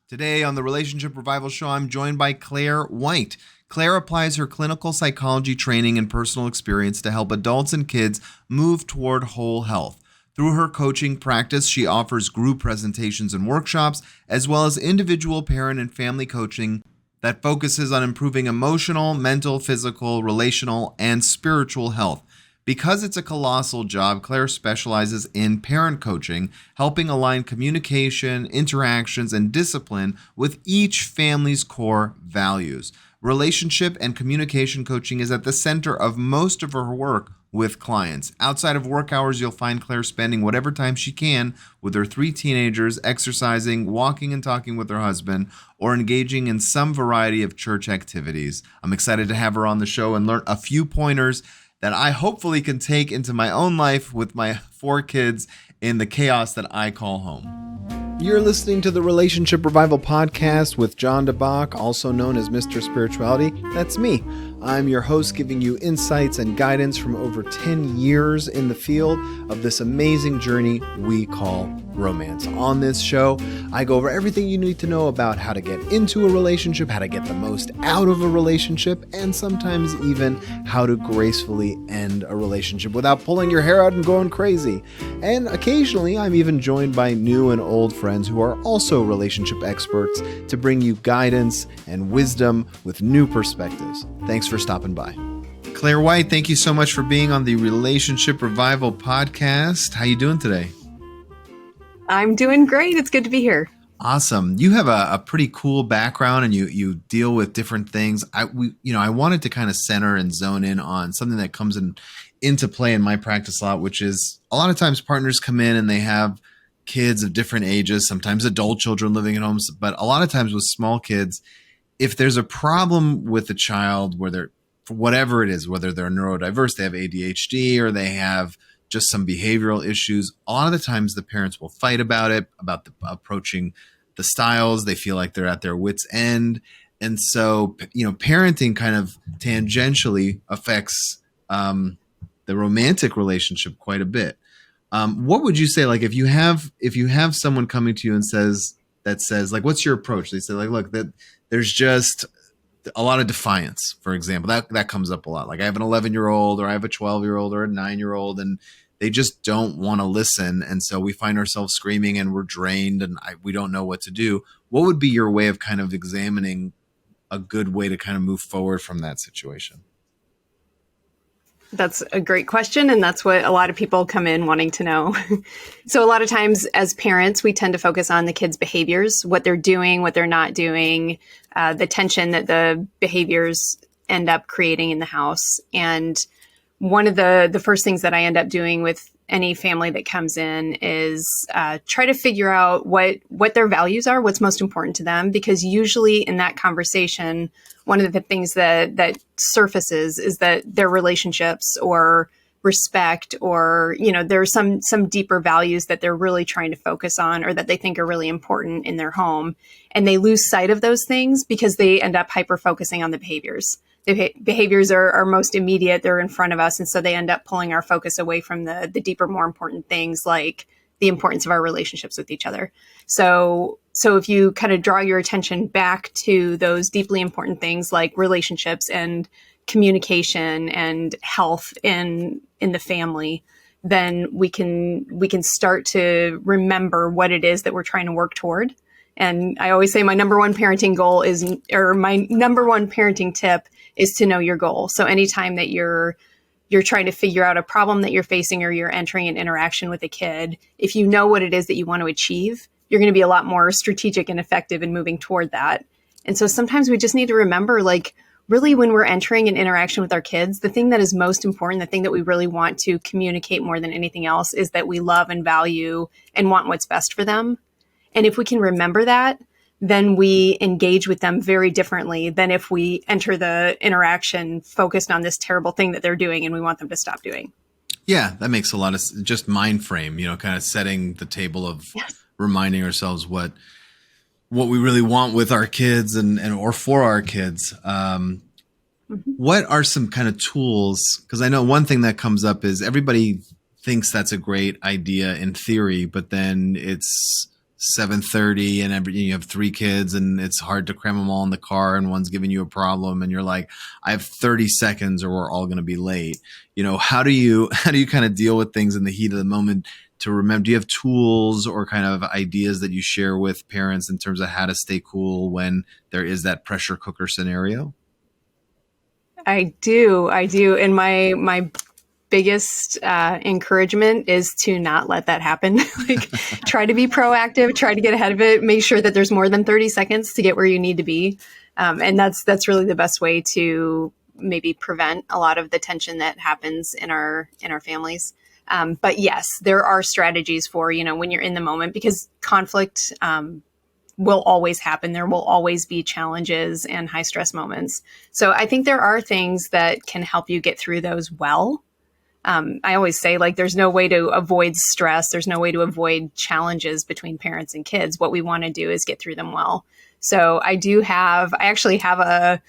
Today on the Relationship Revival Show, I'm joined by Clair White. Clair applies her clinical psychology training and personal experience to help adults and kids move toward whole health. Through her coaching practice, she offers group presentations and workshops, as well as individual parent and family coaching that focuses on improving emotional, mental, physical, relational, and spiritual health. Because it's a colossal job, Clair specializes in parent coaching, helping align communication, interactions, and discipline with each family's core values. Relationship and communication coaching is at the center of most of her work with clients. Outside of work hours, you'll find Clair spending whatever time she can with her 3 teenagers, exercising, walking and talking with her husband, or engaging in some variety of church activities. I'm excited to have her on the show and learn a few pointers that I hopefully can take into my own life with my 4 kids in the chaos that I call home. You're listening to the Relationship Revival Podcast with John DeBach, also known as Mr. Spirituality. That's me. I'm your host, giving you insights and guidance from over 10 years in the field of this amazing journey we call romance. On this show, I go over everything you need to know about how to get into a relationship, how to get the most out of a relationship, and sometimes even how to gracefully end a relationship without pulling your hair out and going crazy. And occasionally, I'm even joined by new and old friends who are also relationship experts to bring you guidance and wisdom with new perspectives. Thanks for stopping by. Clair White, thank you so much for being on the Relationship Revival Podcast. How you doing today? I'm doing great. It's good to be here. Awesome. You have a pretty cool background and you deal with different things. I wanted to kind of center and zone in on something that comes into play in my practice a lot, which is a lot of times partners come in and they have kids of different ages, sometimes adult children living at homes, but a lot of times with small kids, if there's a problem with the child where they're, for whatever it is, whether they're neurodiverse, they have ADHD, or they have just some behavioral issues, a lot of the times the parents will fight about it, about approaching the styles. They feel like they're at their wits' end. And so, parenting kind of tangentially affects the romantic relationship quite a bit. What would you say, like, if you have someone coming to you and says, like, what's your approach? They say, like, look, that there's just a lot of defiance, for example, that comes up a lot. Like, I have an 11-year-old or I have a 12-year-old or a 9-year-old, and they just don't want to listen. And so we find ourselves screaming and we're drained and we don't know what to do. What would be your way of kind of examining a good way to kind of move forward from that situation? That's a great question. And that's what a lot of people come in wanting to know. So a lot of times as parents, we tend to focus on the kids' behaviors, what they're doing, what they're not doing, the tension that the behaviors end up creating in the house. And one of the first things that I end up doing with any family that comes in is try to figure out what their values are, what's most important to them, because usually in that conversation, one of the things that surfaces is that their relationships or respect or, there are some deeper values that they're really trying to focus on or that they think are really important in their home. And they lose sight of those things because they end up hyper-focusing on the behaviors. The behaviors are most immediate. They're in front of us. And so they end up pulling our focus away from the deeper, more important things like the importance of our relationships with each other. So if you kind of draw your attention back to those deeply important things like relationships and communication and health in the family, then we can start to remember what it is that we're trying to work toward. And I always say my number one parenting tip is to know your goal. So anytime that you're trying to figure out a problem that you're facing or you're entering an interaction with a kid, if you know what it is that you want to achieve, you're going to be a lot more strategic and effective in moving toward that. And so sometimes we just need to remember, like, really when we're entering an interaction with our kids, the thing that is most important, the thing that we really want to communicate more than anything else is that we love and value and want what's best for them. And if we can remember that, then we engage with them very differently than if we enter the interaction focused on this terrible thing that they're doing and we want them to stop doing. Yeah, that makes a lot of just mind frame, kind of setting the table of reminding ourselves what we really want with our kids and or for our kids. What are some kind of tools? Because I know one thing that comes up is everybody thinks that's a great idea in theory, but then it's 7:30 and you have 3 kids and it's hard to cram them all in the car and one's giving you a problem and you're like, I have 30 seconds or we're all going to be late. How do you kind of deal with things in the heat of the moment to remember? Do you have tools or kind of ideas that you share with parents in terms of how to stay cool when there is that pressure cooker scenario? I do. And my biggest encouragement is to not let that happen. Like, try to be proactive, try to get ahead of it, make sure that there's more than 30 seconds to get where you need to be. And that's really the best way to maybe prevent a lot of the tension that happens in our families. But yes, there are strategies for, when you're in the moment, because conflict will always happen. There will always be challenges and high stress moments. So I think there are things that can help you get through those well. I always say, like, there's no way to avoid stress. There's no way to avoid challenges between parents and kids. What we want to do is get through them well. So I actually have a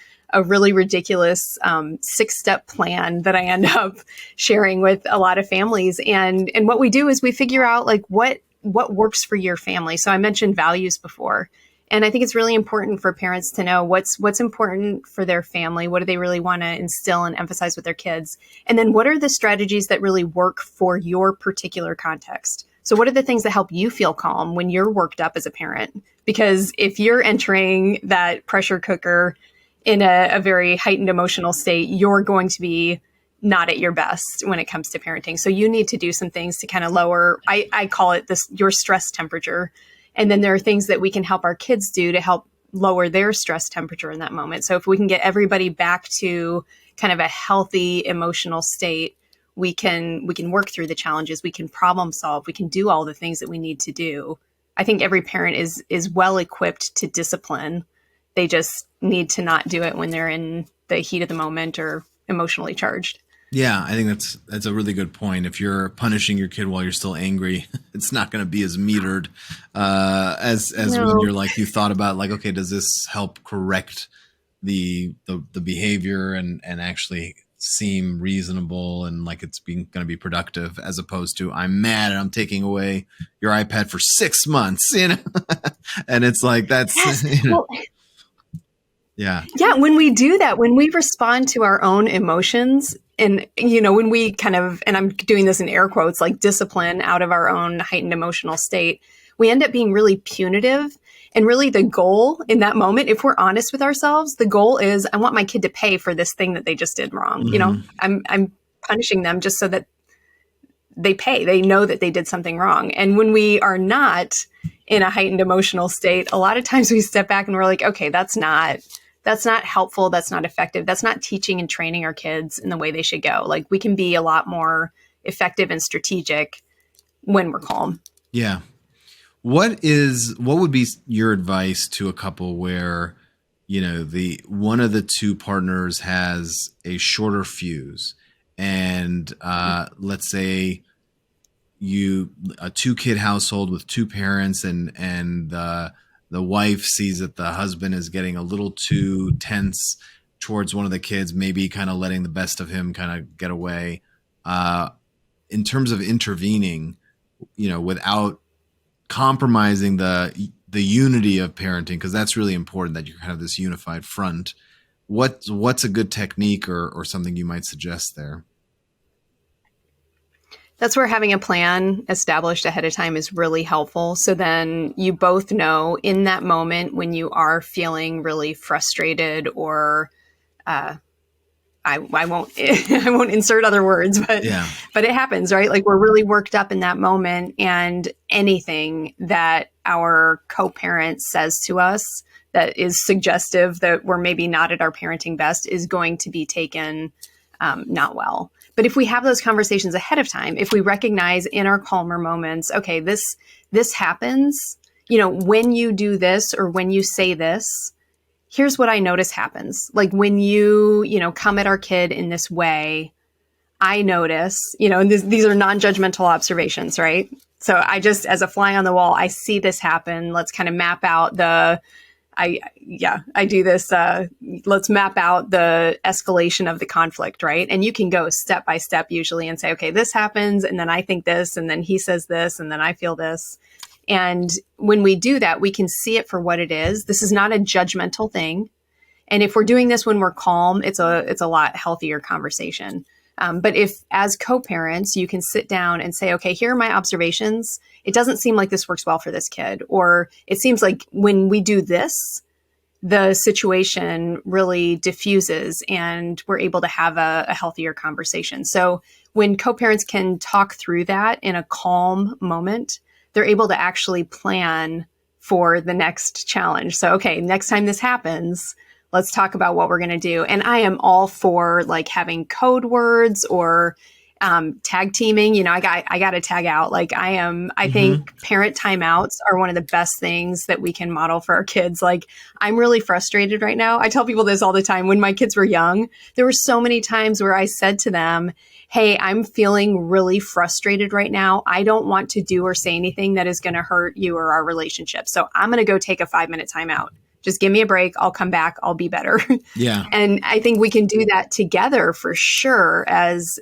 really ridiculous 6-step plan that I end up sharing with a lot of families. And what we do is we figure out, like, what works for your family. So I mentioned values before. And I think it's really important for parents to know what's important for their family. What do they really want to instill and emphasize with their kids? And then what are the strategies that really work for your particular context? So what are the things that help you feel calm when you're worked up as a parent? Because if you're entering that pressure cooker in a very heightened emotional state, you're going to be not at your best when it comes to parenting. So you need to do some things to kind of lower, I call it your stress temperature. And then there are things that we can help our kids do to help lower their stress temperature in that moment. So if we can get everybody back to kind of a healthy emotional state, we can work through the challenges, we can problem solve, we can do all the things that we need to do. I think every parent is well equipped to discipline. They just need to not do it when they're in the heat of the moment or emotionally charged. Yeah, I think that's a really good point. If you're punishing your kid while you're still angry, it's not going to be as metered as No. when you're like, you thought about, like, okay, does this help correct the behavior and actually seem reasonable and like it's going to be productive, as opposed to, I'm mad and I'm taking away your iPad for 6 months, and it's like, that's, Yes. Well, yeah. yeah, when we do that, when we respond to our own emotions and, when we kind of, and I'm doing this in air quotes, like discipline out of our own heightened emotional state, we end up being really punitive. And really the goal in that moment, if we're honest with ourselves, the goal is, I want my kid to pay for this thing that they just did wrong. Mm-hmm. I'm punishing them just so that they pay. They know that they did something wrong. And when we are not in a heightened emotional state, a lot of times we step back and we're like, okay, that's not helpful. That's not effective. That's not teaching and training our kids in the way they should go. Like, we can be a lot more effective and strategic when we're calm. Yeah. What would be your advice to a couple where, the one of the two partners has a shorter fuse, and let's say a 2-kid household with 2 parents, and the wife sees that the husband is getting a little too tense towards one of the kids, maybe kind of letting the best of him kind of get away. In terms of intervening, without compromising the unity of parenting, because that's really important that you have this unified front. What's a good technique or something you might suggest there? That's where having a plan established ahead of time is really helpful. So then you both know in that moment when you are feeling really frustrated or I won't I won't insert other words, but Yeah. But it happens, right? Like, we're really worked up in that moment, and anything that our co-parent says to us that is suggestive that we're maybe not at our parenting best is going to be taken not well. But if we have those conversations ahead of time, if we recognize in our calmer moments, okay, this happens, when you do this or when you say this, here's what I notice happens. Like, when you, come at our kid in this way, I notice, and these are non-judgmental observations, right? So I just, as a fly on the wall, I see this happen. Let's kind of map out I do this. Let's map out the escalation of the conflict, right? And you can go step by step usually and say, okay, this happens. And then I think this, and then he says this, and then I feel this. And when we do that, we can see it for what it is. This is not a judgmental thing. And if we're doing this when we're calm, it's a lot healthier conversation. But if as co-parents, you can sit down and say, okay, here are my observations. It doesn't seem like this works well for this kid. Or it seems like when we do this, the situation really diffuses and we're able to have a healthier conversation. So when co-parents can talk through that in a calm moment, they're able to actually plan for the next challenge. So, okay, next time this happens, let's talk about what we're going to do. And I am all for like having code words or tag teaming. You know, I got to tag out. Like I think parent timeouts are one of the best things that we can model for our kids. Like I'm really frustrated right now. I tell people this all the time. When my kids were young, there were so many times where I said to them, hey, I'm feeling really frustrated right now. I don't want to do or say anything that is going to hurt you or our relationship. So I'm going to go take a 5-minute timeout. Just give me a break. I'll come back. I'll be better. Yeah. And I think we can do that together for sure as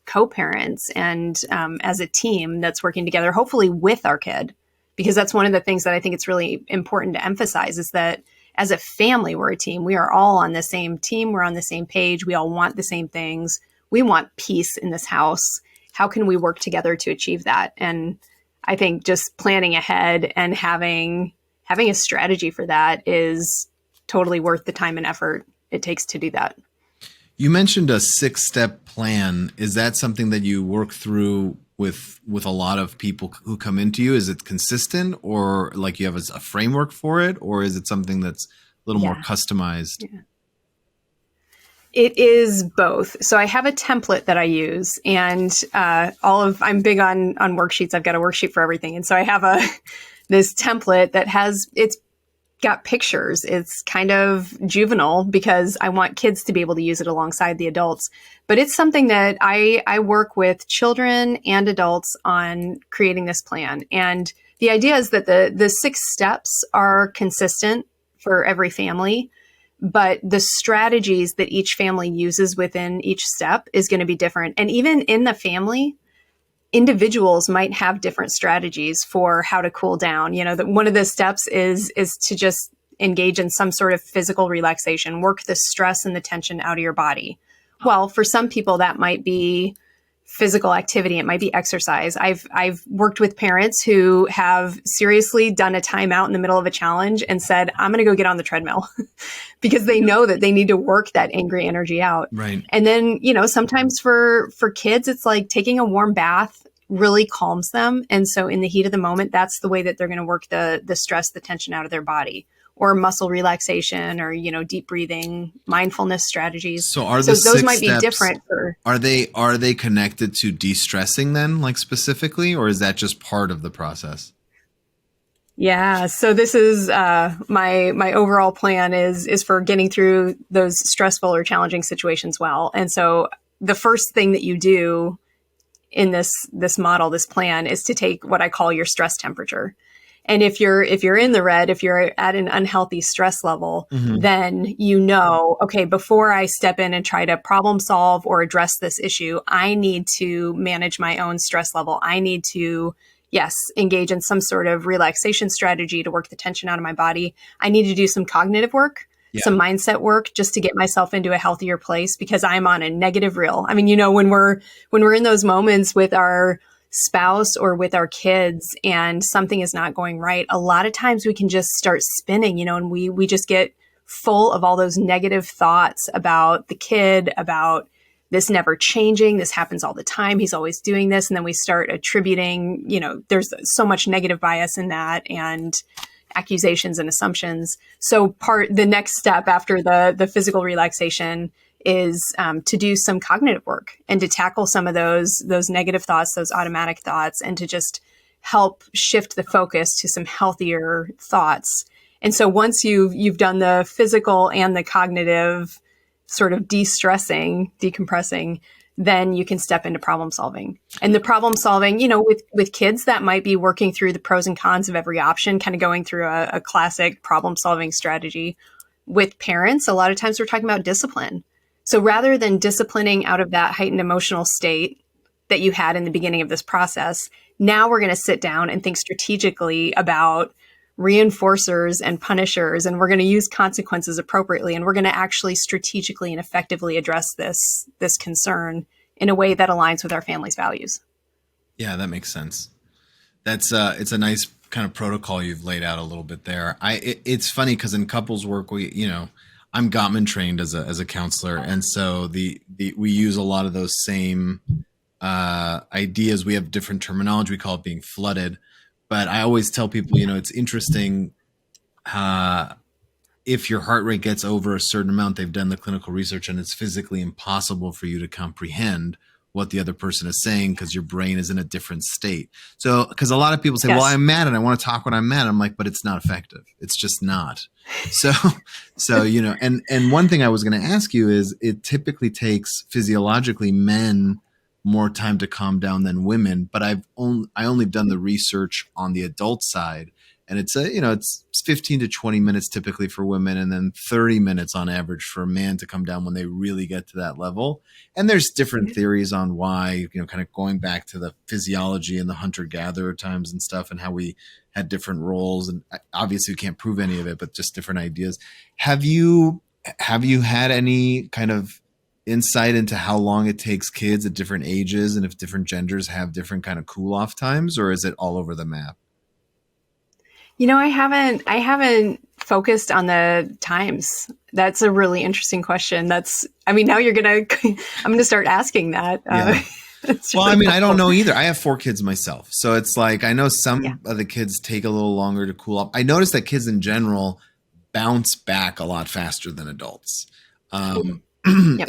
co-parents and as a team that's working together, hopefully with our kid, because that's one of the things that I think it's really important to emphasize is that as a family, we're a team. We are all on the same team. We're on the same page. We all want the same things. We want peace in this house. How can we work together to achieve that? And I think just planning ahead and having a strategy for that is totally worth the time and effort it takes to do that. You mentioned a 6-step plan. Is that something that you work through with a lot of people who come into you? Is it consistent, or like you have a framework for it, or is it something that's a little more customized? Yeah. It is both. So I have a template that I use, and I'm big on worksheets. I've got a worksheet for everything. And so I have this template that it's got pictures. It's kind of juvenile because I want kids to be able to use it alongside the adults. But it's something that I work with children and adults on creating this plan. And the idea is that the 6 steps are consistent for every family, but the strategies that each family uses within each step is going to be different. And even in the family, individuals might have different strategies for how to cool down. You know, one of the steps is to just engage in some sort of physical relaxation, work the stress and the tension out of your body. Well, for some people that might be physical activity. It might be exercise. I've worked with parents who have seriously done a timeout in the middle of a challenge and said, I'm going to go get on the treadmill because they know that they need to work that angry energy out. Right. And then, you know, sometimes for kids, it's like taking a warm bath really calms them. And so in the heat of the moment, that's the way that they're going to work the stress, the tension out of their body. Or muscle relaxation, or deep breathing, mindfulness strategies. So are those might be different. Are they connected to de-stressing then, like specifically, or is that just part of the process? Yeah. So this is my overall plan is for getting through those stressful or challenging situations well. And so the first thing that you do in this model, this plan, is to take what I call your stress temperature. And if you're in the red, if you're at an unhealthy stress level, then okay, before I step in and try to problem solve or address this issue, I need to manage my own stress level. I need to, engage in some sort of relaxation strategy to work the tension out of my body. I need to do some cognitive work, some mindset work, just to get myself into a healthier place because I'm on a negative reel. I mean, when we're in those moments with our spouse or with our kids and something is not going right, a lot of times we can just start spinning, and we just get full of all those negative thoughts about the kid, about this never changing, this happens all the time, he's always doing this. And then we start attributing, there's so much negative bias in that and accusations and assumptions. So the next step after the physical relaxation is to do some cognitive work and to tackle some of those negative thoughts, those automatic thoughts, and to just help shift the focus to some healthier thoughts. And so once you've done the physical and the cognitive sort of de-stressing, decompressing, then you can step into problem solving. And the problem solving, with kids, that might be working through the pros and cons of every option, kind of going through a classic problem solving strategy. With parents, a lot of times we're talking about discipline. So rather than disciplining out of that heightened emotional state that you had in the beginning of this process, Now we're going to sit down and think strategically about reinforcers and punishers, and we're going to use consequences appropriately, and we're going to actually strategically and effectively address this concern in a way that aligns with our family's values. Yeah, that makes sense. That's it's a nice kind of protocol you've laid out a little bit there. It's funny because in couples work, I'm Gottman trained as a counselor, and so we use a lot of those same ideas. We have different terminology. We call it being flooded, but I always tell people, it's interesting. If your heart rate gets over a certain amount, they've done the clinical research, and it's physically impossible for you to comprehend what the other person is saying because your brain is in a different state. So, because a lot of people say, Yes. well, I'm mad and I want to talk when I'm mad. I'm like, but it's not effective. It's just not. So, and one thing I was going to ask you is it typically takes physiologically men more time to calm down than women, but I only done the research on the adult side. And it's 15 to 20 minutes typically for women, and then 30 minutes on average for a man to come down when they really get to that level. And there's different theories on why, kind of going back to the physiology and the hunter-gatherer times and stuff, and how we had different roles. And obviously we can't prove any of it, but just different ideas. Have you had any kind of insight into how long it takes kids at different ages and if different genders have different kind of cool-off times, or is it all over the map? I haven't focused on the times. That's a really interesting question. Now I'm going to start asking that. Yeah. Well, really I don't know either. I have 4 kids myself. So it's like, I know some of the kids take a little longer to cool off. I noticed that kids in general bounce back a lot faster than adults.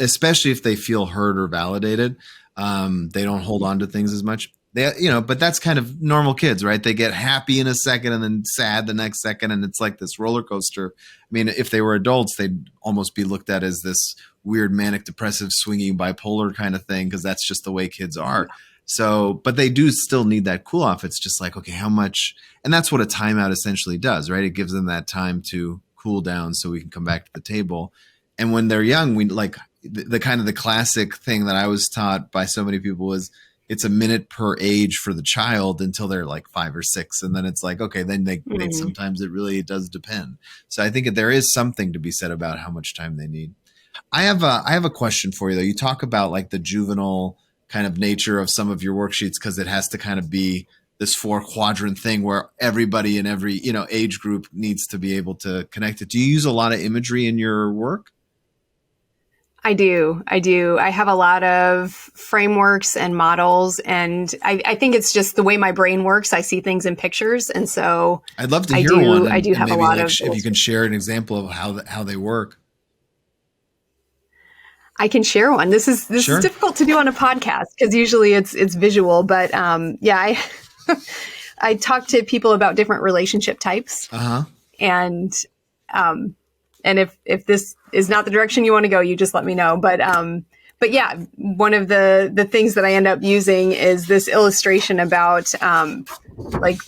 Especially if they feel heard or validated. They don't hold on to things as much. But that's kind of normal kids, right? They get happy in a second and then sad the next second. And it's like this roller coaster. I mean, if they were adults, they'd almost be looked at as this weird manic depressive swinging bipolar kind of thing, because that's just the way kids are. So, but they do still need that cool off. It's just like, okay, how much? And that's what a timeout essentially does, right? It gives them that time to cool down so we can come back to the table. And when they're young, we like the kind of the classic thing that I was taught by so many people was, it's a minute per age for the child until they're like 5 or 6. And then it's like, okay, then they sometimes it does depend. So I think there is something to be said about how much time they need. I have a question for you though. You talk about like the juvenile kind of nature of some of your worksheets, because it has to kind of be this 4-quadrant thing where everybody in every, age group needs to be able to connect it. Do you use a lot of imagery in your work? I do. I have a lot of frameworks and models, and I think it's just the way my brain works. I see things in pictures, and so I'd love to hear one. I do have a lot of. If you can share an example of how they work. I can share one. This is difficult to do on a podcast because usually it's visual, but I I talk to people about different relationship types, and if this is not the direction you want to go, you just let me know. But yeah, one of the things that I end up using is this illustration about like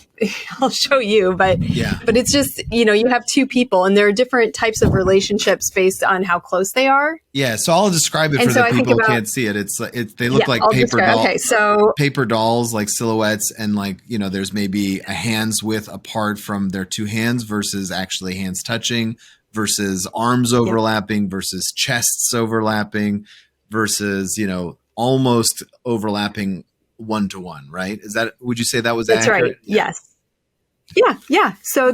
I'll show you, but it's just, you have 2 people and there are different types of relationships based on how close they are. Yeah. So I'll describe it for the people who can't see it. They look like paper dolls. Okay, so paper dolls, like silhouettes, and like, there's maybe a hand's width apart from their 2 hands versus actually hands touching, versus arms overlapping, versus chests overlapping, versus, almost overlapping 1-to-1, right? Would you say that was that's accurate? Right. Yes. Yeah. So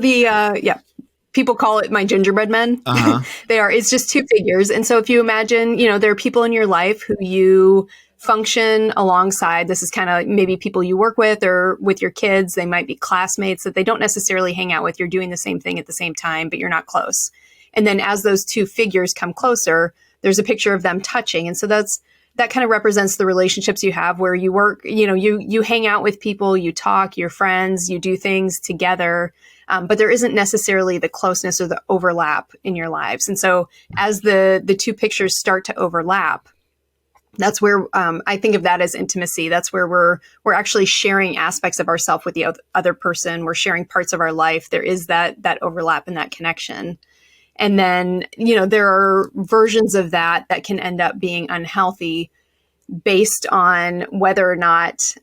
people call it my gingerbread men. It's just 2 figures. And so if you imagine, there are people in your life who you function alongside. This is kind of maybe people you work with or with your kids. They might be classmates that they don't necessarily hang out with. You're doing the same thing at the same time, but you're not close. And then as those 2 figures come closer, there's a picture of them touching. And so that kind of represents the relationships you have where you work, you hang out with people, you talk, you're friends, you do things together, but there isn't necessarily the closeness or the overlap in your lives. And so as the 2 pictures start to overlap, that's where I think of that as intimacy. That's where we're actually sharing aspects of ourselves with the other person. We're sharing parts of our life. There is that overlap and that connection. And then, there are versions of that can end up being unhealthy based on whether or not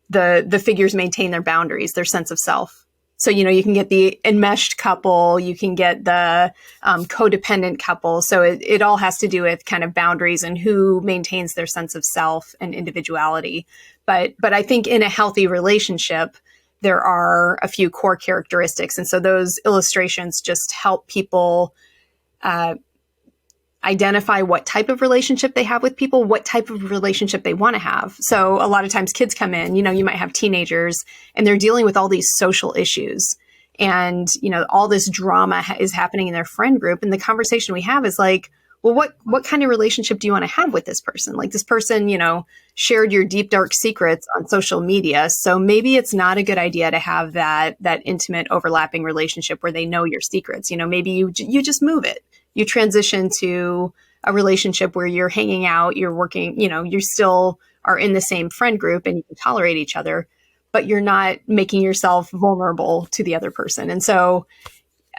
the figures maintain their boundaries, their sense of self. So, you can get the enmeshed couple, you can get the codependent couple. So it all has to do with kind of boundaries and who maintains their sense of self and individuality. But I think in a healthy relationship, there are a few core characteristics. And so those illustrations just help people identify what type of relationship they have with people, what type of relationship they want to have. So a lot of times kids come in, you might have teenagers and they're dealing with all these social issues. And, all this drama is happening in their friend group. And the conversation we have is like, well, what kind of relationship do you want to have with this person? Like this person, shared your deep, dark secrets on social media. So maybe it's not a good idea to have that intimate overlapping relationship where they know your secrets. Maybe you just move it. You transition to a relationship where you're hanging out, you're working, you still are in the same friend group and you can tolerate each other, but you're not making yourself vulnerable to the other person. And so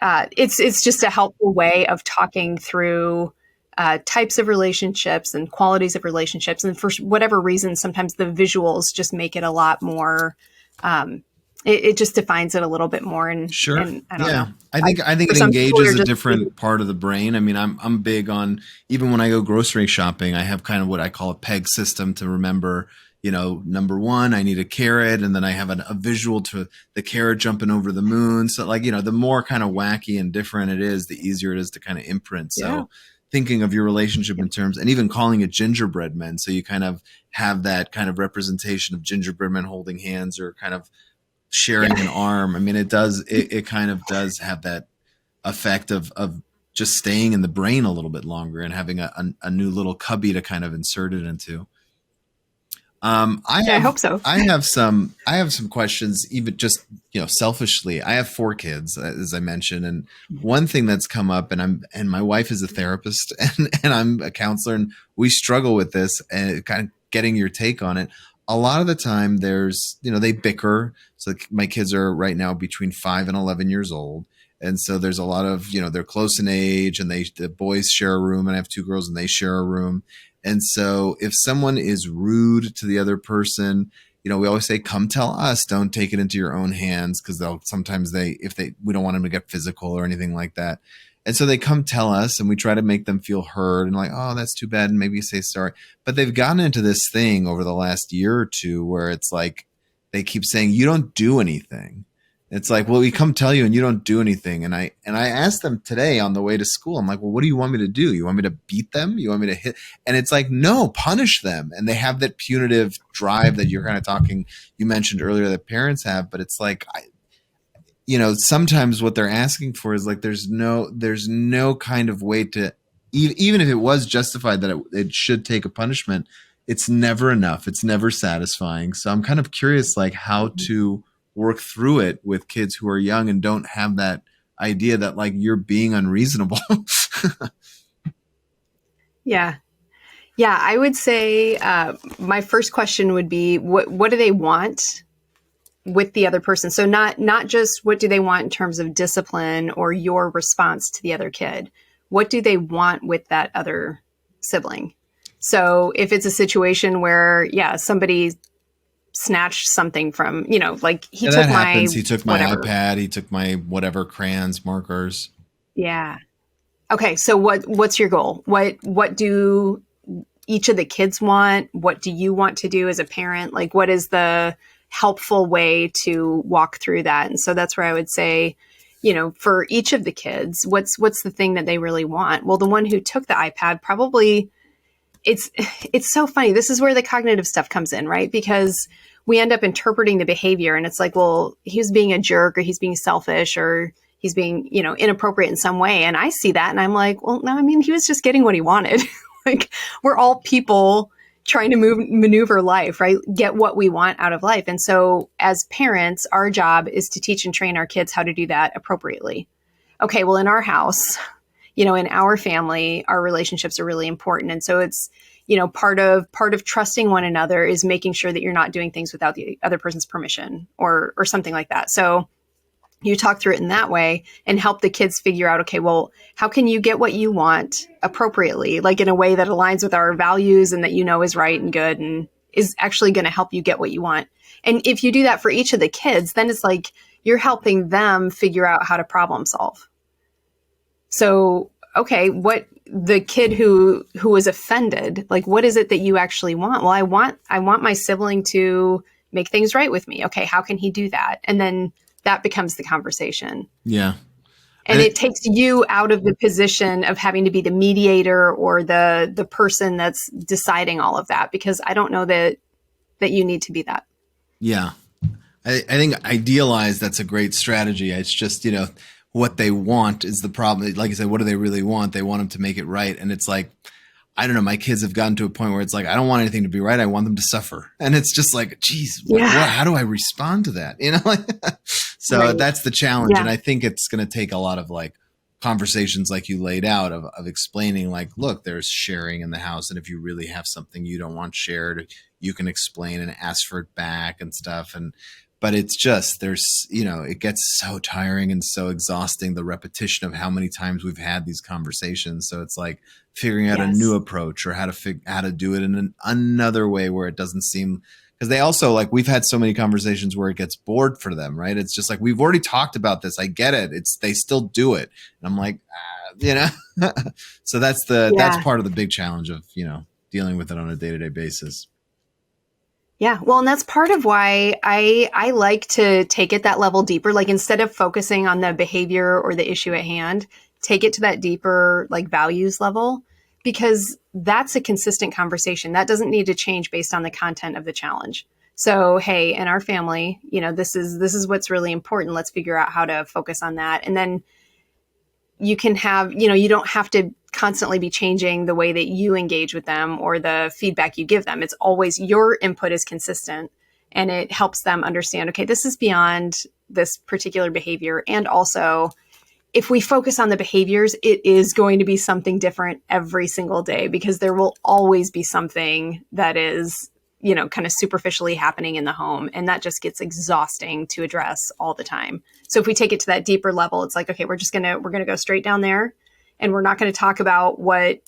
it's just a helpful way of talking through types of relationships and qualities of relationships. And for whatever reason, sometimes the visuals just make it a lot more, it just defines it a little bit more. And, Sure. and I don't know. I think it engages a different part of the brain. I mean, I'm big on, even when I go grocery shopping, I have kind of what I call a peg system to remember, number one, I need a carrot, and then I have a visual to the carrot jumping over the moon. So the more kind of wacky and different it is, the easier it is to kind of imprint. So thinking of your relationship in terms, and even calling it gingerbread men. So you kind of have that kind of representation of gingerbread men holding hands or kind of sharing an arm. I mean, it kind of does have that effect of just staying in the brain a little bit longer and having a new little cubby to kind of insert it into. I hope so. I have some questions, even just, selfishly. I have 4 kids, as I mentioned. And one thing that's come up, and my wife is a therapist and I'm a counselor, and we struggle with this and kind of getting your take on it. A lot of the time there's, they bicker. So my kids are right now between 5 and 11 years old. And so there's a lot of, they're close in age, and the boys share a room, and I have 2 girls and they share a room. And so if someone is rude to the other person, we always say, come tell us, don't take it into your own hands. Cause we don't want them to get physical or anything like that. And so they come tell us, and we try to make them feel heard and like, oh, that's too bad. And maybe say sorry. But they've gotten into this thing over the last year or two where it's like, they keep saying, you don't do anything. It's like, well, we come tell you and you don't do anything. And I asked them today on the way to school, I'm like, well, what do you want me to do? You want me to beat them? You want me to hit? And it's like, no, punish them. And they have that punitive drive that you're kind of you mentioned earlier that parents have, but it's like, sometimes what they're asking for is like, there's no kind of way to, even if it was justified that it should take a punishment, it's never enough. It's never satisfying. So I'm kind of curious, like how to work through it with kids who are young and don't have that idea that like you're being unreasonable. Yeah. I would say my first question would be, what do they want with the other person? So not just what do they want in terms of discipline or your response to the other kid. What do they want with that other sibling? So if it's a situation where, somebody snatched something from, like he took my iPad, he took my whatever, crayons, markers. Yeah. Okay. So what's your goal? What do each of the kids want? What do you want to do as a parent? Like, what is the helpful way to walk through that? And so that's where I would say, for each of the kids, what's the thing that they really want? Well, the one who took the iPad probably, it's so funny. This is where the cognitive stuff comes in, right? Because we end up interpreting the behavior and it's like, well, he's being a jerk or he's being selfish or he's being, inappropriate in some way. And I see that and I'm like, well, no, I mean, he was just getting what he wanted. Like we're all people trying to maneuver life, right? Get what we want out of life. And so as parents, our job is to teach and train our kids how to do that appropriately. Okay. Well, in our house, in our family, our relationships are really important. And so it's, part of trusting one another is making sure that you're not doing things without the other person's permission or something like that. So you talk through it in that way and help the kids figure out, okay, well, how can you get what you want appropriately, like in a way that aligns with our values and that is right and good and is actually going to help you get what you want. And if you do that for each of the kids, then it's like you're helping them figure out how to problem solve. So, okay, what the kid who was offended, like, what is it that you actually want? Well, I want my sibling to make things right with me. Okay, how can he do that? And then that becomes the conversation. Yeah. And it takes you out of the position of having to be the mediator or the person that's deciding all of that, because I don't know that you need to be that. Yeah. I think idealized, that's a great strategy. It's just, what they want is the problem. Like I said, what do they really want? They want them to make it right. And it's like, I don't know, my kids have gotten to a point where it's like, I don't want anything to be right. I want them to suffer. And it's just like, geez, how do I respond to that? So right. That's the challenge. Yeah. And I think it's going to take a lot of like conversations like you laid out of explaining like, look, there's sharing in the house. And if you really have something you don't want shared, you can explain and ask for it back and stuff. But it's just, it gets so tiring and so exhausting, the repetition of how many times we've had these conversations. So it's like figuring out a new approach or how to do it in another way where it doesn't seem, because they also like, we've had so many conversations where it gets bored for them, right? It's just like, we've already talked about this. I get it. They still do it. And I'm like, so that's part of the big challenge of, dealing with it on a day-to-day basis. Yeah. Well, and that's part of why I like to take it that level deeper. Like instead of focusing on the behavior or the issue at hand, take it to that deeper, like values level, because that's a consistent conversation. That doesn't need to change based on the content of the challenge. So, hey, in our family, this is what's really important. Let's figure out how to focus on that. And then you can have, you don't have to constantly be changing the way that you engage with them or the feedback you give them. It's always your input is consistent, and it helps them understand, okay, this is beyond this particular behavior. And also, if we focus on the behaviors, it is going to be something different every single day, because there will always be something that is, kind of superficially happening in the home. And that just gets exhausting to address all the time. So if we take it to that deeper level, it's like, okay, we're going to go straight down there. And we're not going to talk about what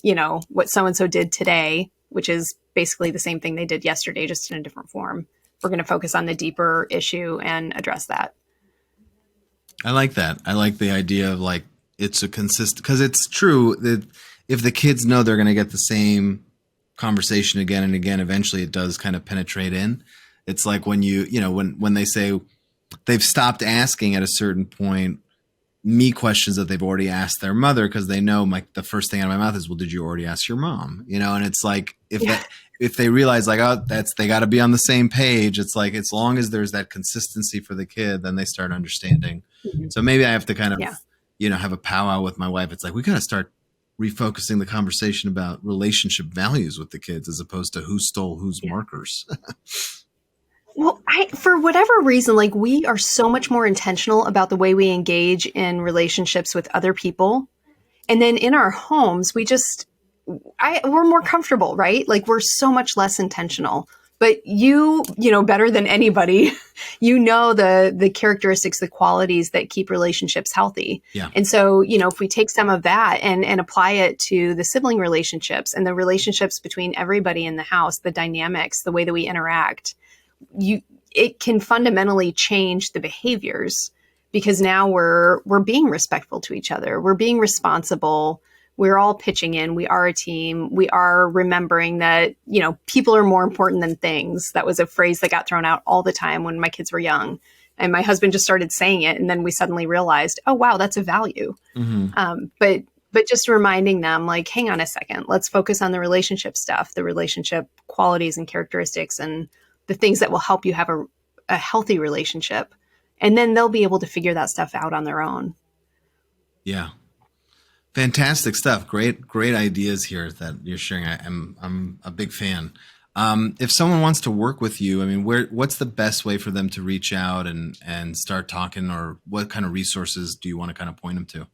so-and-so did today, which is basically the same thing they did yesterday, just in a different form. We're going to focus on the deeper issue and address that. I like that. I like the idea of like, it's a consistent, because it's true that if the kids know they're going to get the same conversation again and again, eventually it does kind of penetrate in. It's like when when they say they've stopped asking at a certain point, me questions that they've already asked their mother, because they know the first thing out of my mouth is, well, did you already ask your mom? And it's like, if they realize like, oh, they got to be on the same page. It's like, as long as there's that consistency for the kid, then they start understanding. Mm-hmm. So maybe I have to kind of, have a powwow with my wife. It's like, we got to start refocusing the conversation about relationship values with the kids, as opposed to who stole whose markers. Well, for whatever reason, like we are so much more intentional about the way we engage in relationships with other people. And then in our homes, we're more comfortable, right? Like we're so much less intentional. But you better than anybody, the characteristics, the qualities that keep relationships healthy. Yeah. And so, if we take some of that and apply it to the sibling relationships and the relationships between everybody in the house, the dynamics, the way that we interact, it can fundamentally change the behaviors, because now we're being respectful to each other. We're being responsible. We're all pitching in. We are a team. We are remembering that, people are more important than things. That was a phrase that got thrown out all the time when my kids were young. And my husband just started saying it. And then we suddenly realized, oh, wow, that's a value. Mm-hmm. But just reminding them, like, hang on a second, let's focus on the relationship stuff, the relationship qualities and characteristics, and the things that will help you have a healthy relationship. And then they'll be able to figure that stuff out on their own. Yeah. Fantastic stuff. Great ideas here that you're sharing. I'm a big fan. If someone wants to work with you, I mean, what's the best way for them to reach out and start talking, or what kind of resources do you want to kind of point them to?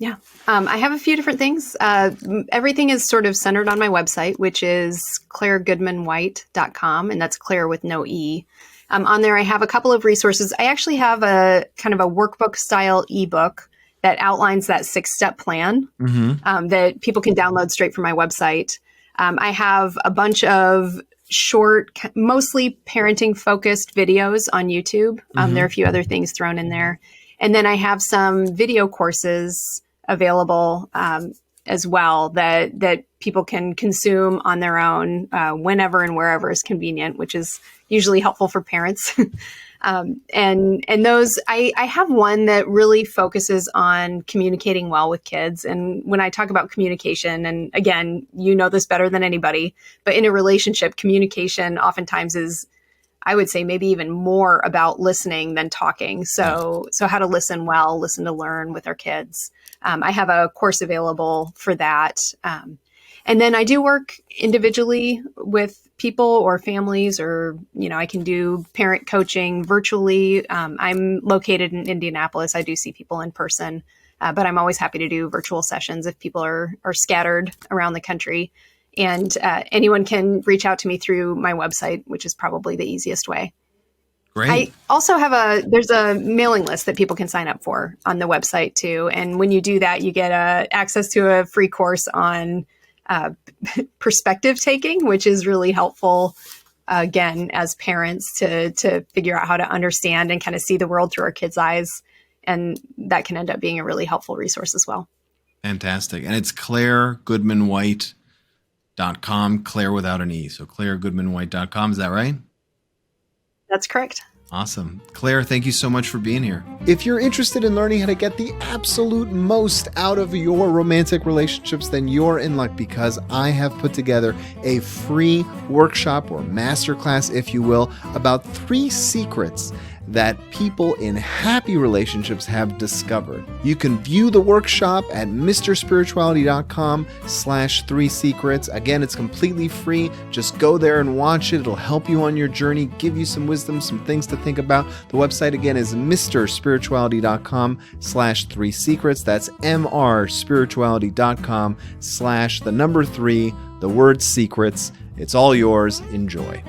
Yeah. I have a few different things. Everything is sort of centered on my website, which is clairgoodmanwhite.com. And that's Claire with no E. On there, I have a couple of resources. I actually have a kind of a workbook style ebook that outlines that 6-step plan that people can download straight from my website. I have a bunch of short, mostly parenting focused videos on YouTube. There are a few other things thrown in there. And then I have some video courses available as well that people can consume on their own whenever and wherever is convenient, which is usually helpful for parents. And those, I have one that really focuses on communicating well with kids. And when I talk about communication, and again, you know this better than anybody, but in a relationship, communication oftentimes is, I would say, maybe even more about listening than talking. So how to listen well, listen to learn with our kids. I have a course available for that. And then I do work individually with people or families, or, I can do parent coaching virtually. I'm located in Indianapolis. I do see people in person, but I'm always happy to do virtual sessions if people are scattered around the country. And anyone can reach out to me through my website, which is probably the easiest way. Great. I also have there's a mailing list that people can sign up for on the website too. And when you do that, you get access to a free course on perspective taking, which is really helpful, again, as parents to figure out how to understand and kind of see the world through our kids' eyes. And that can end up being a really helpful resource as well. Fantastic. And it's clairgoodmanwhite.com, Clair without an E. So clairgoodmanwhite.com. Is that right? That's correct. Awesome. Clair, thank you so much for being here. If you're interested in learning how to get the absolute most out of your romantic relationships, then you're in luck, because I have put together a free workshop or masterclass, if you will, about 3 secrets that people in happy relationships have discovered. You can view the workshop at mrspirituality.com/3secrets. Again, it's completely free. Just go there and watch it. It'll help you on your journey, give you some wisdom, some things to think about. The website again is mrspirituality.com/3secrets. That's mrspirituality.com/3, the word secrets. It's all yours. Enjoy.